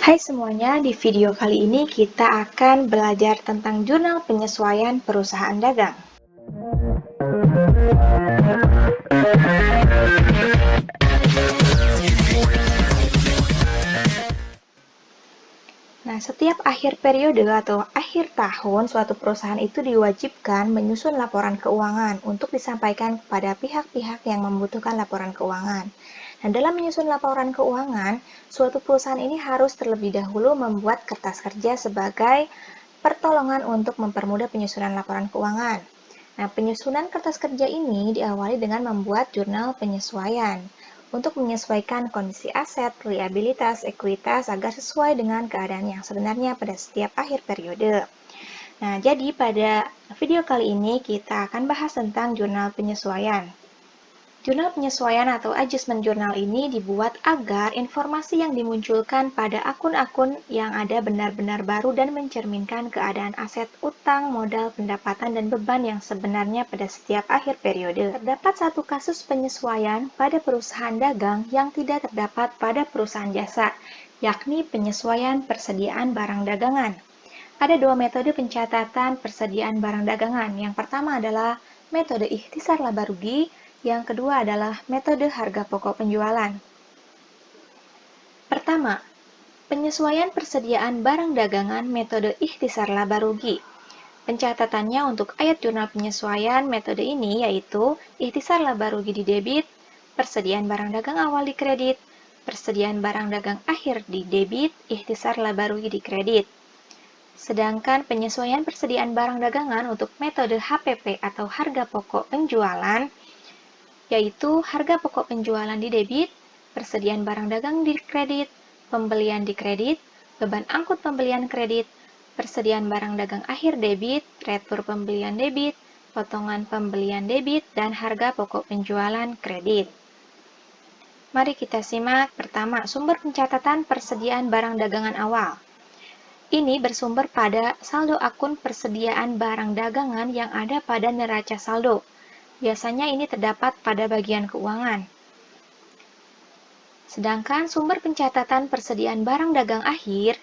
Hai semuanya, di video kali ini kita akan belajar tentang jurnal penyesuaian perusahaan dagang. Nah, setiap akhir periode atau akhir tahun, suatu perusahaan itu diwajibkan menyusun laporan keuangan untuk disampaikan kepada pihak-pihak yang membutuhkan laporan keuangan. Nah, dalam menyusun laporan keuangan, suatu perusahaan ini harus terlebih dahulu membuat kertas kerja sebagai pertolongan untuk mempermudah penyusunan laporan keuangan. Nah, penyusunan kertas kerja ini diawali dengan membuat jurnal penyesuaian untuk menyesuaikan kondisi aset, liabilitas, ekuitas agar sesuai dengan keadaan yang sebenarnya pada setiap akhir periode. Nah, jadi pada video kali ini kita akan bahas tentang jurnal penyesuaian. Jurnal penyesuaian atau adjustment journal ini dibuat agar informasi yang dimunculkan pada akun-akun yang ada benar-benar baru dan mencerminkan keadaan aset, utang, modal, pendapatan, dan beban yang sebenarnya pada setiap akhir periode. Terdapat satu kasus penyesuaian pada perusahaan dagang yang tidak terdapat pada perusahaan jasa, yakni penyesuaian persediaan barang dagangan. Ada dua metode pencatatan persediaan barang dagangan. Yang pertama adalah metode ikhtisar laba rugi, yang kedua adalah metode harga pokok penjualan. Pertama, penyesuaian persediaan barang dagangan metode ikhtisar laba rugi. Pencatatannya untuk ayat jurnal penyesuaian metode ini yaitu ikhtisar laba rugi di debit, persediaan barang dagang awal di kredit, persediaan barang dagang akhir di debit, ikhtisar laba rugi di kredit. Sedangkan penyesuaian persediaan barang dagangan untuk metode HPP atau harga pokok penjualan yaitu harga pokok penjualan di debit, persediaan barang dagang di kredit, pembelian di kredit, beban angkut pembelian kredit, persediaan barang dagang akhir debit, retur pembelian debit, potongan pembelian debit, dan harga pokok penjualan kredit. Mari kita simak. Pertama, sumber pencatatan persediaan barang dagangan awal. Ini bersumber pada saldo akun persediaan barang dagangan yang ada pada neraca saldo. Biasanya ini terdapat pada bagian keuangan. Sedangkan sumber pencatatan persediaan barang dagang akhir,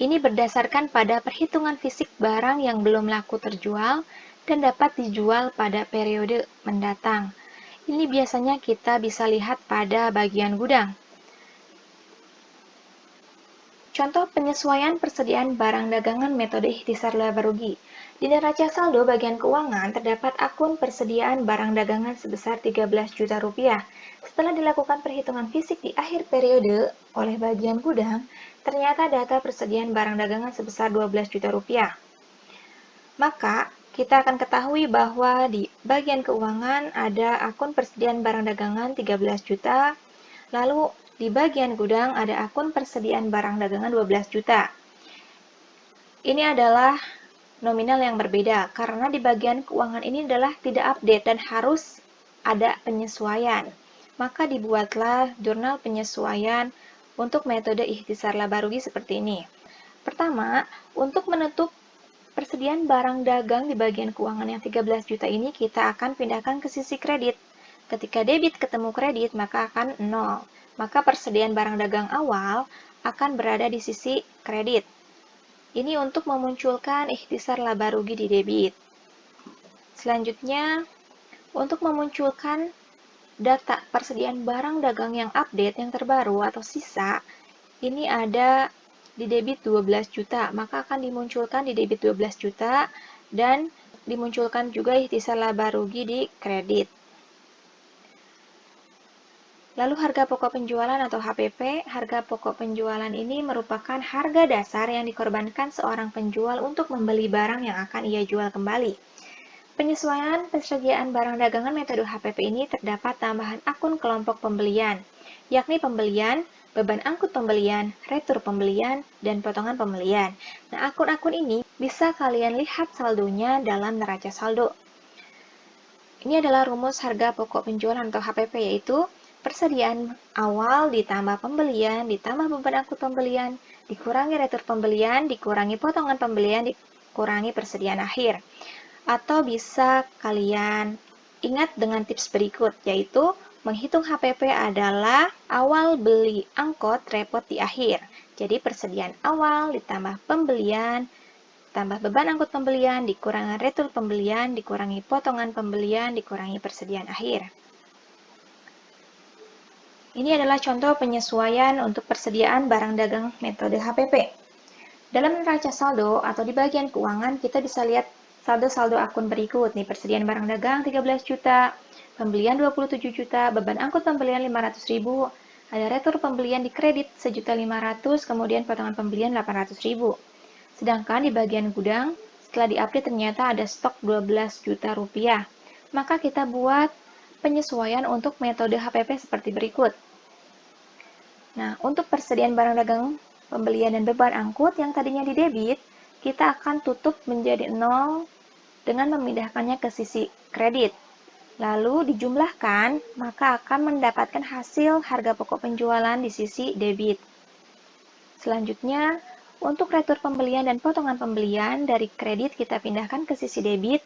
ini berdasarkan pada perhitungan fisik barang yang belum laku terjual dan dapat dijual pada periode mendatang. Ini biasanya kita bisa lihat pada bagian gudang. Contoh penyesuaian persediaan barang dagangan metode ikhtisar laba rugi. Di neraca saldo bagian keuangan terdapat akun persediaan barang dagangan sebesar 13 juta rupiah. Setelah dilakukan perhitungan fisik di akhir periode oleh bagian gudang, ternyata data persediaan barang dagangan sebesar 12 juta rupiah. Maka, kita akan ketahui bahwa di bagian keuangan ada akun persediaan barang dagangan 13 juta, lalu di bagian gudang ada akun persediaan barang dagangan 12 juta. Ini adalah nominal yang berbeda, karena di bagian keuangan ini adalah tidak update dan harus ada penyesuaian. Maka dibuatlah jurnal penyesuaian untuk metode ikhtisar laba rugi seperti ini. Pertama, untuk menutup persediaan barang dagang di bagian keuangan yang 13 juta ini kita akan pindahkan ke sisi kredit. Ketika debit ketemu kredit, maka akan 0. Maka persediaan barang dagang awal akan berada di sisi kredit. Ini untuk memunculkan ikhtisar laba rugi di debit. Selanjutnya, untuk memunculkan data persediaan barang dagang yang update, yang terbaru atau sisa, ini ada di debit 12 juta, maka akan dimunculkan di debit 12 juta dan dimunculkan juga ikhtisar laba rugi di kredit. Lalu harga pokok penjualan atau HPP, harga pokok penjualan ini merupakan harga dasar yang dikorbankan seorang penjual untuk membeli barang yang akan ia jual kembali. Penyesuaian persediaan barang dagangan metode HPP ini terdapat tambahan akun kelompok pembelian, yakni pembelian, beban angkut pembelian, retur pembelian, dan potongan pembelian. Nah, akun-akun ini bisa kalian lihat saldonya dalam neraca saldo. Ini adalah rumus harga pokok penjualan atau HPP, yaitu persediaan awal ditambah pembelian, ditambah beban angkut pembelian, dikurangi retur pembelian, dikurangi potongan pembelian, dikurangi persediaan akhir. Atau bisa kalian ingat dengan tips berikut, yaitu menghitung HPP adalah awal beli angkot, repot di akhir. Jadi persediaan awal ditambah pembelian, tambah beban angkut pembelian, dikurangi retur pembelian, dikurangi potongan pembelian, dikurangi persediaan akhir. Ini adalah contoh penyesuaian untuk persediaan barang dagang metode HPP. Dalam neraca saldo atau di bagian keuangan, kita bisa lihat saldo-saldo akun berikut. Nih, persediaan barang dagang 13 juta, pembelian 27 juta, beban angkut pembelian 500.000, ada retur pembelian di kredit 1.500.000, kemudian potongan pembelian 800.000. Sedangkan di bagian gudang, setelah diupdate ternyata ada stok 12 juta rupiah. Maka kita buat penyesuaian untuk metode HPP seperti berikut. Nah, untuk persediaan barang dagang, pembelian dan beban angkut yang tadinya di debit, kita akan tutup menjadi 0 dengan memindahkannya ke sisi kredit. Lalu dijumlahkan, maka akan mendapatkan hasil harga pokok penjualan di sisi debit. Selanjutnya, untuk retur pembelian dan potongan pembelian dari kredit kita pindahkan ke sisi debit.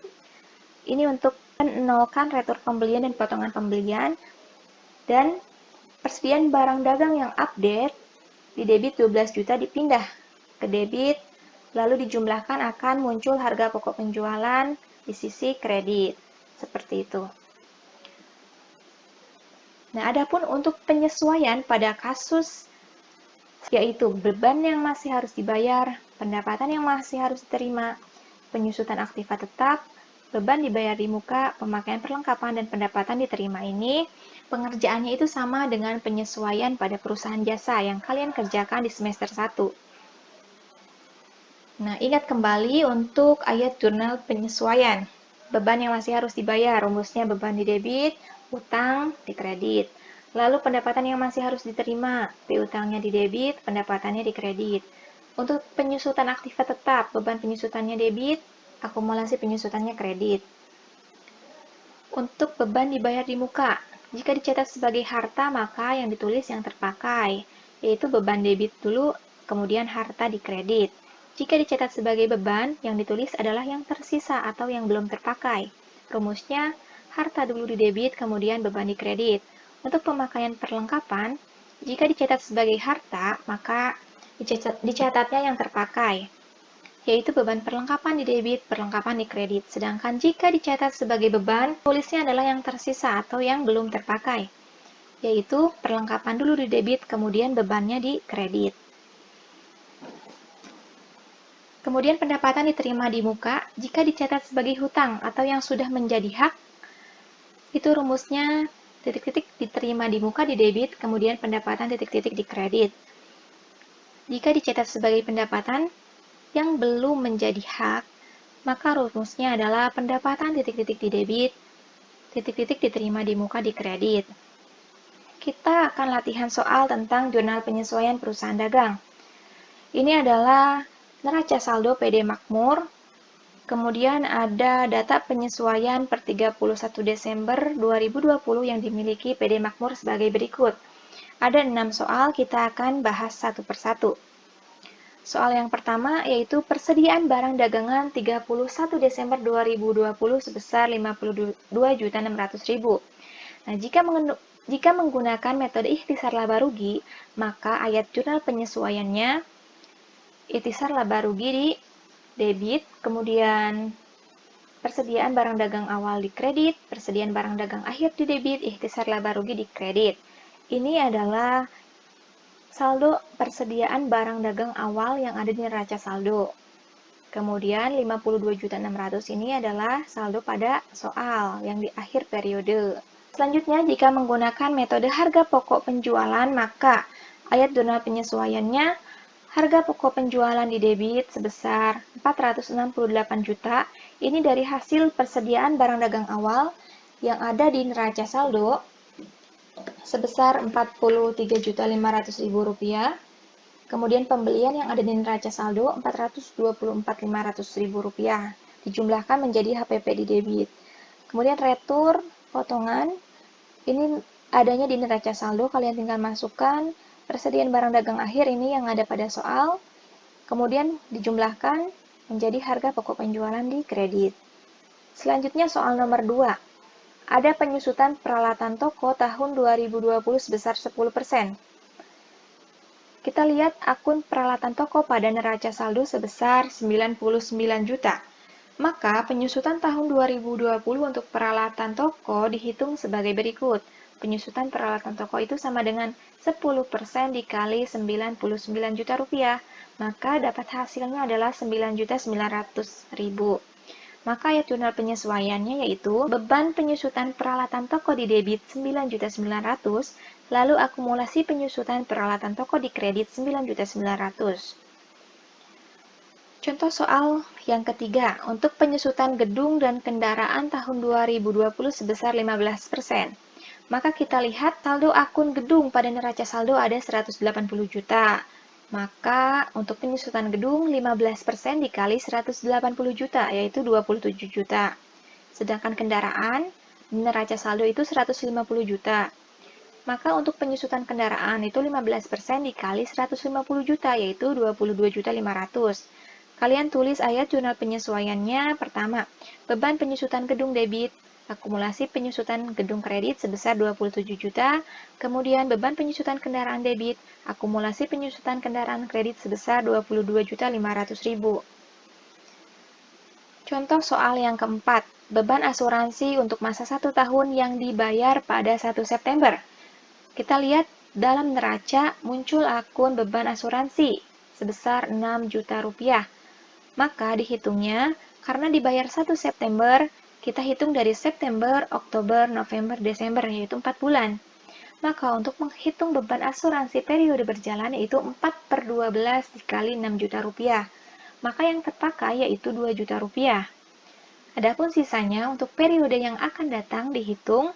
Ini untuk menolkan retur pembelian dan potongan pembelian, dan persediaan barang dagang yang update di debit 12 juta dipindah ke debit, lalu dijumlahkan akan muncul harga pokok penjualan di sisi kredit. Seperti itu. Nah, adapun untuk penyesuaian pada kasus yaitu beban yang masih harus dibayar, pendapatan yang masih harus diterima, penyusutan aktiva tetap, beban dibayar di muka, pemakaian perlengkapan, dan pendapatan diterima ini, pengerjaannya itu sama dengan penyesuaian pada perusahaan jasa yang kalian kerjakan di semester 1. Nah, ingat kembali untuk ayat jurnal penyesuaian. Beban yang masih harus dibayar, rumusnya beban di debit, utang di kredit. Lalu pendapatan yang masih harus diterima, piutangnya di debit, pendapatannya di kredit. Untuk penyusutan aktiva tetap, beban penyusutannya debit, akumulasi penyusutannya kredit. Untuk beban dibayar di muka, jika dicatat sebagai harta, maka yang ditulis yang terpakai, yaitu beban debit dulu, kemudian harta di kredit. Jika dicatat sebagai beban, yang ditulis adalah yang tersisa atau yang belum terpakai. Rumusnya, harta dulu di debit, kemudian beban di kredit. Untuk pemakaian perlengkapan, jika dicatat sebagai harta, maka dicatatnya yang terpakai, yaitu beban perlengkapan di debit, perlengkapan di kredit. Sedangkan jika dicatat sebagai beban, tulisnya adalah yang tersisa atau yang belum terpakai, yaitu perlengkapan dulu di debit, kemudian bebannya di kredit. Kemudian pendapatan diterima di muka, jika dicatat sebagai hutang atau yang sudah menjadi hak, itu rumusnya titik-titik diterima di muka di debit, kemudian pendapatan titik-titik di kredit. Jika dicatat sebagai pendapatan yang belum menjadi hak, maka rumusnya adalah pendapatan titik-titik di debit, titik-titik diterima di muka di kredit. Kita akan latihan soal tentang jurnal penyesuaian perusahaan dagang. Ini adalah neraca saldo PD Makmur, kemudian ada data penyesuaian per 31 Desember 2020 yang dimiliki PD Makmur sebagai berikut. Ada 6 soal, kita akan bahas satu persatu. Soal yang pertama yaitu persediaan barang dagangan 31 Desember 2020 sebesar 52.600.000. Nah, jika menggunakan metode ikhtisar laba rugi, maka ayat jurnal penyesuaiannya ikhtisar laba rugi di debit, kemudian persediaan barang dagang awal di kredit, persediaan barang dagang akhir di debit, ikhtisar laba rugi di kredit. Ini adalah saldo persediaan barang dagang awal yang ada di neraca saldo. Kemudian 52.600.000 ini adalah saldo pada soal yang di akhir periode. Selanjutnya, jika menggunakan metode harga pokok penjualan, maka ayat jurnal penyesuaiannya harga pokok penjualan di debit sebesar 468 juta. Ini dari hasil persediaan barang dagang awal yang ada di neraca saldo sebesar 43.500.000 rupiah. Kemudian pembelian yang ada di neraca saldo 424.500.000 rupiah. Dijumlahkan menjadi HPP di debit. Kemudian retur potongan ini adanya di neraca saldo, kalian tinggal masukkan persediaan barang dagang akhir ini yang ada pada soal, kemudian dijumlahkan menjadi harga pokok penjualan di kredit. Selanjutnya soal nomor 2. Ada penyusutan peralatan toko tahun 2020 sebesar 10%. Kita lihat akun peralatan toko pada neraca saldo sebesar 99 juta. Maka penyusutan tahun 2020 untuk peralatan toko dihitung sebagai berikut. Penyusutan peralatan toko itu sama dengan 10% dikali 99 juta rupiah. Maka dapat hasilnya adalah 9.900.000. Maka ayat jurnal penyesuaiannya yaitu beban penyusutan peralatan toko di debit 9.900.000, lalu akumulasi penyusutan peralatan toko di kredit 9.900.000. Contoh soal yang ketiga, untuk penyusutan gedung dan kendaraan tahun 2020 sebesar 15%. Maka kita lihat saldo akun gedung pada neraca saldo ada 180 juta. Maka untuk penyusutan gedung 15% dikali 180 juta, yaitu 27 juta. Sedangkan kendaraan, neraca saldo itu 150 juta. Maka untuk penyusutan kendaraan itu 15% dikali 150 juta, yaitu 22.500.000. Kalian tulis ayat jurnal penyesuaiannya. Pertama, beban penyusutan gedung debit, akumulasi penyusutan gedung kredit sebesar 27 juta, kemudian beban penyusutan kendaraan debit, akumulasi penyusutan kendaraan kredit sebesar 22.500.000. Contoh soal yang keempat, beban asuransi untuk masa 1 tahun yang dibayar pada 1 September. Kita lihat dalam neraca muncul akun beban asuransi sebesar 6 juta rupiah. Maka dihitungnya, karena dibayar 1 September, kita hitung dari September, Oktober, November, Desember, yaitu 4 bulan. Maka untuk menghitung beban asuransi periode berjalan yaitu 4/12 dikali 6 juta rupiah. Maka yang terpakai yaitu 2 juta rupiah. Adapun sisanya untuk periode yang akan datang dihitung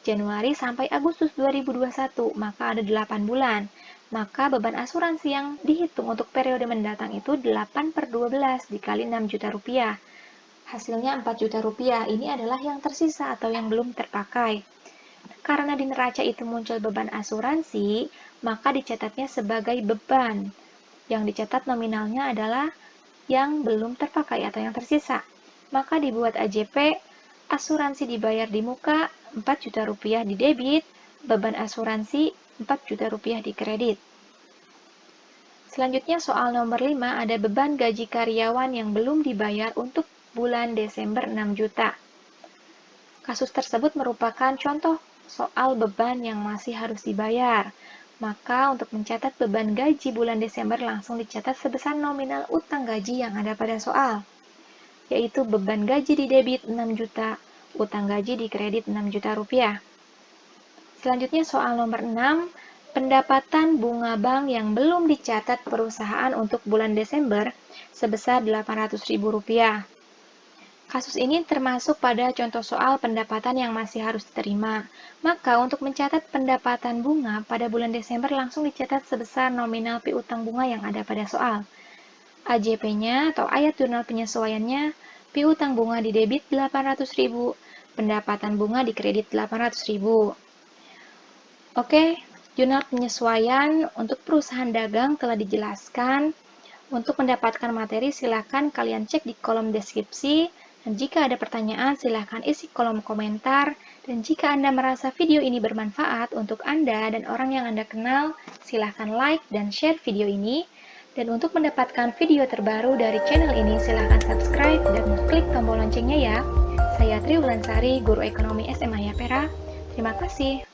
Januari sampai Agustus 2021, maka ada 8 bulan. Maka beban asuransi yang dihitung untuk periode mendatang itu 8/12 dikali 6 juta rupiah. Hasilnya 4 juta rupiah. Ini adalah yang tersisa atau yang belum terpakai. Karena di neraca itu muncul beban asuransi, maka dicatatnya sebagai beban. Yang dicatat nominalnya adalah yang belum terpakai atau yang tersisa. Maka dibuat AJP, asuransi dibayar di muka, 4 juta rupiah di debit, beban asuransi 4 juta rupiah di kredit. Selanjutnya soal nomor 5, ada beban gaji karyawan yang belum dibayar untuk bulan Desember 6 juta. Kasus tersebut merupakan contoh soal beban yang masih harus dibayar. Maka untuk mencatat beban gaji bulan Desember langsung dicatat sebesar nominal utang gaji yang ada pada soal, yaitu beban gaji di debit 6 juta, utang gaji di kredit 6 juta rupiah. Selanjutnya soal nomor 6, pendapatan bunga bank yang belum dicatat perusahaan untuk bulan Desember sebesar Rp800.000. Kasus ini termasuk pada contoh soal pendapatan yang masih harus diterima. Maka untuk mencatat pendapatan bunga pada bulan Desember langsung dicatat sebesar nominal piutang bunga yang ada pada soal. AJP-nya atau ayat jurnal penyesuaiannya, piutang bunga di debit 800.000, pendapatan bunga di kredit 800.000. Oke, jurnal penyesuaian untuk perusahaan dagang telah dijelaskan. Untuk mendapatkan materi silakan kalian cek di kolom deskripsi, dan jika ada pertanyaan silakan isi kolom komentar, dan jika Anda merasa video ini bermanfaat untuk Anda dan orang yang Anda kenal, silakan like dan share video ini. Dan untuk mendapatkan video terbaru dari channel ini silakan subscribe dan klik tombol loncengnya ya. Saya Tri Wulansari, Guru Ekonomi SMA Yapera. Terima kasih.